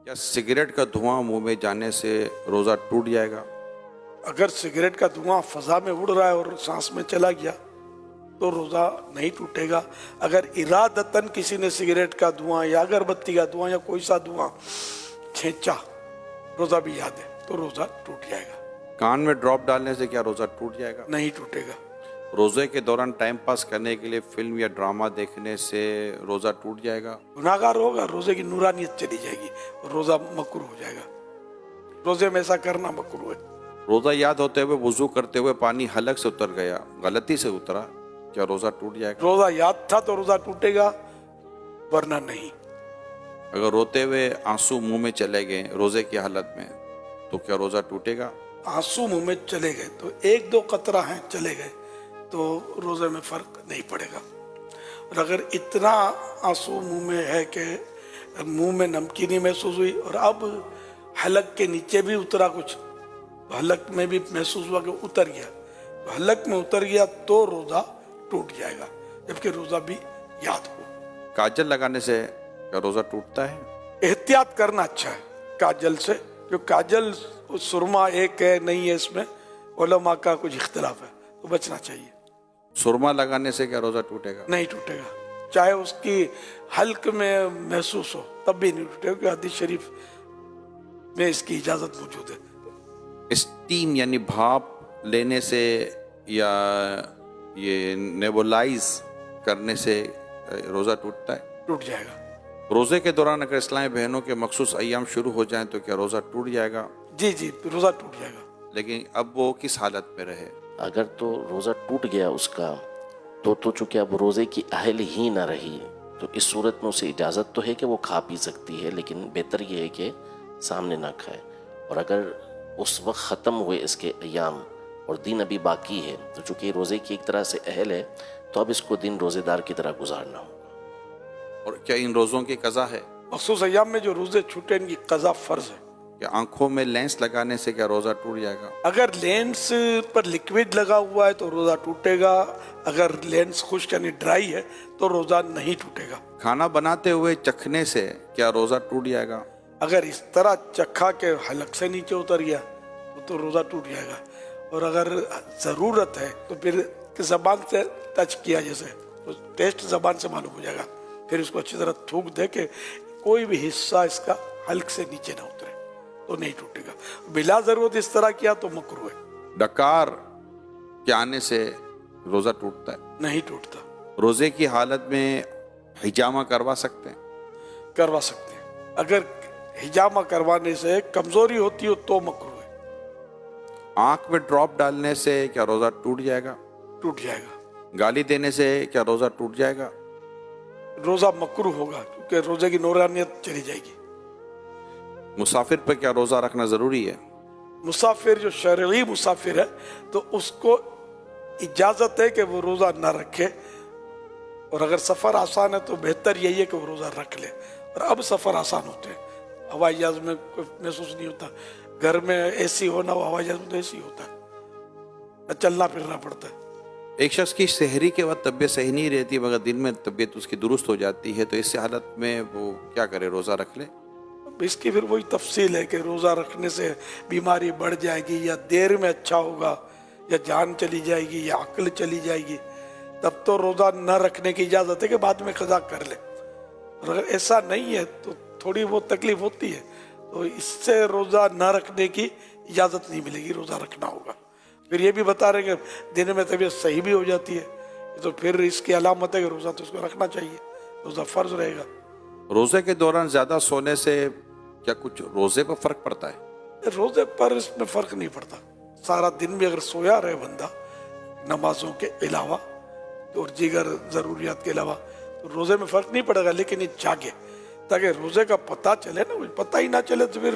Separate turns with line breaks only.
क्या सिगरेट का धुआं मुंह में जाने से रोजा टूट जाएगा?
अगर सिगरेट का धुआं फजा में उड़ रहा है और सांस में चला गया तो रोजा नहीं टूटेगा। अगर इरादतन किसी ने सिगरेट का धुआं या अगरबत्ती का धुआं या कोई सा धुआं खींचा, रोजा भी याद है, तो रोजा टूट जाएगा।
कान में ड्रॉप डालने से क्या रोजा टूट जाएगा?
नहीं टूटेगा।
रोजे के दौरान टाइम पास करने के लिए फिल्म या ड्रामा देखने से रोजा टूट जाएगा?
गुनाहगार होगा, रोजे की नूरानियत चली जाएगी और रोजा मकरूह हो जाएगा। रोजे में ऐसा करना मकरूह है।
रोजा याद होते हुए वुजू करते हुए पानी हलक से उतर गया, गलती से उतरा, क्या रोजा टूट जाएगा?
रोजा याद था तो रोजा टूटेगा, वरना नहीं।
अगर रोते हुए आंसू मुंह में चले गए रोजे की हालत में, तो क्या रोजा टूटेगा?
आंसू मुंह में चले गए तो एक दो कतरा हैं चले गए तो रोजे में फर्क नहीं पड़ेगा। और अगर इतना आंसू मुंह में है कि मुंह में नमकीनी महसूस हुई और अब हलक के नीचे भी उतरा कुछ, तो हलक में भी महसूस हुआ कि उतर गया, तो हलक में उतर गया तो रोजा टूट जाएगा, जबकि रोजा भी याद हो।
काजल लगाने से क्या रोजा टूटता है?
एहतियात करना अच्छा है काजल से, जो काजल सुरमा एक है नहीं है, इसमें उलमा का कुछ इख्तिलाफ है, तो बचना चाहिए।
सुरमा लगाने से क्या रोजा टूटेगा?
नहीं टूटेगा, चाहे उसकी हल्क में महसूस हो तब भी नहीं टूटेगा, क्योंकि हदीस शरीफ में इसकी इजाजत मौजूद है।
स्टीम यानी भाप लेने से या ये नेबुलाइज करने से रोजा टूटता है?
टूट जाएगा।
रोजे के दौरान अगर इस्लामी बहनों के मखसूस अय्याम शुरू हो जाएं तो क्या रोजा टूट जाएगा?
जी जी, रोजा टूट जाएगा।
लेकिन अब वो किस हालत में रहे?
अगर तो रोज़ा टूट गया उसका तो चूंकि अब रोज़े की अहल ही ना रही, तो इस सूरत में उसे इजाज़त तो है कि वो खा पी सकती है, लेकिन बेहतर ये है कि सामने ना खाए। और अगर उस वक्त ख़त्म हुए इसके अय्याम और दिन अभी बाकी है, तो चूँकि रोज़े की एक तरह से अहल है, तो अब इसको दिन रोज़ेदार की तरह गुजारना होगा।
और क्या इन रोज़ों की कज़ा है?
मखसूस अय्याम में जो रोजे छूटे इनकी कज़ा फ़र्ज है।
क्या आंखों में लेंस लगाने से क्या रोजा टूट जाएगा?
अगर लेंस पर लिक्विड लगा हुआ है तो रोजा टूटेगा, अगर लेंस खुश्क यानी ड्राई है तो रोजा नहीं टूटेगा।
खाना बनाते हुए चखने से क्या रोजा टूट जाएगा?
अगर इस तरह चखा के हलक से नीचे उतर गया तो रोजा टूट जाएगा। और अगर ज़रूरत है तो फिर ज़बान से टच किया जैसे, तो टेस्ट ज़बान से मालूम हो जाएगा, फिर उसको अच्छी तरह थूक दे के कोई भी हिस्सा इसका हल्क से नीचे ना उतरे तो नहीं टूटेगा। बिला जरूरत इस तरह किया तो मकरूह है।
डकार के आने से रोजा टूटता है?
नहीं टूटता।
रोजे की हालत में हिजामा करवा सकते हैं?
करवा सकते हैं। अगर हिजामा करवाने से कमजोरी होती हो तो मकरूह है।
आंख में ड्रॉप डालने से क्या रोजा टूट जाएगा?
टूट जाएगा।
गाली देने से क्या रोजा टूट जाएगा?
रोजा मकरूह होगा, क्योंकि रोजे की नूरानियत चली जाएगी।
मुसाफिर पर क्या रोजा रखना जरूरी है?
मुसाफिर जो शरई मुसाफिर है तो उसको इजाजत है कि वो रोजा ना रखे, और अगर सफर आसान है तो बेहतर यही है कि वो रोजा रख ले। और अब सफर आसान होते हैं, हवाई जहाज में कोई महसूस नहीं होता, घर में एसी हो ना हो, हवाई जहाज में तो एसी होता है, चलना फिरना पड़ता है।
एक शख्स की सहरी के वक्त तबीयत सही नहीं रहती मगर दिन में तबीयत उसकी दुरुस्त हो जाती है, तो इस हालत में वो क्या करे, रोजा रख ले?
इसकी फिर वही तफसील है कि रोज़ा रखने से बीमारी बढ़ जाएगी या देर में अच्छा होगा या जान चली जाएगी या अक्ल चली जाएगी, तब तो रोज़ा न रखने की इजाज़त है कि बाद में कज़ा कर ले। और अगर ऐसा नहीं है तो थोड़ी बहुत तकलीफ होती है, तो इससे रोज़ा न रखने की इजाज़त नहीं मिलेगी, रोज़ा रखना होगा। फिर ये भी बता रहे कि दिन में तबीयत सही भी हो जाती है, तो फिर इसकी अलामत है कि रोज़ा तो उसको रखना चाहिए, रोज़ा फ़र्ज रहेगा।
रोजे के दौरान ज्यादा सोने से क्या कुछ रोजे पर फर्क पड़ता है?
रोजे पर इसमें फर्क नहीं पड़ता। सारा दिन भी अगर सोया रहे बंदा नमाजों के अलावा और दीगर जरूरियात के अलावा, तो रोजे में फर्क नहीं पड़ेगा। लेकिन ये जागे ताकि रोजे का पता चले ना, पता ही ना चले तो फिर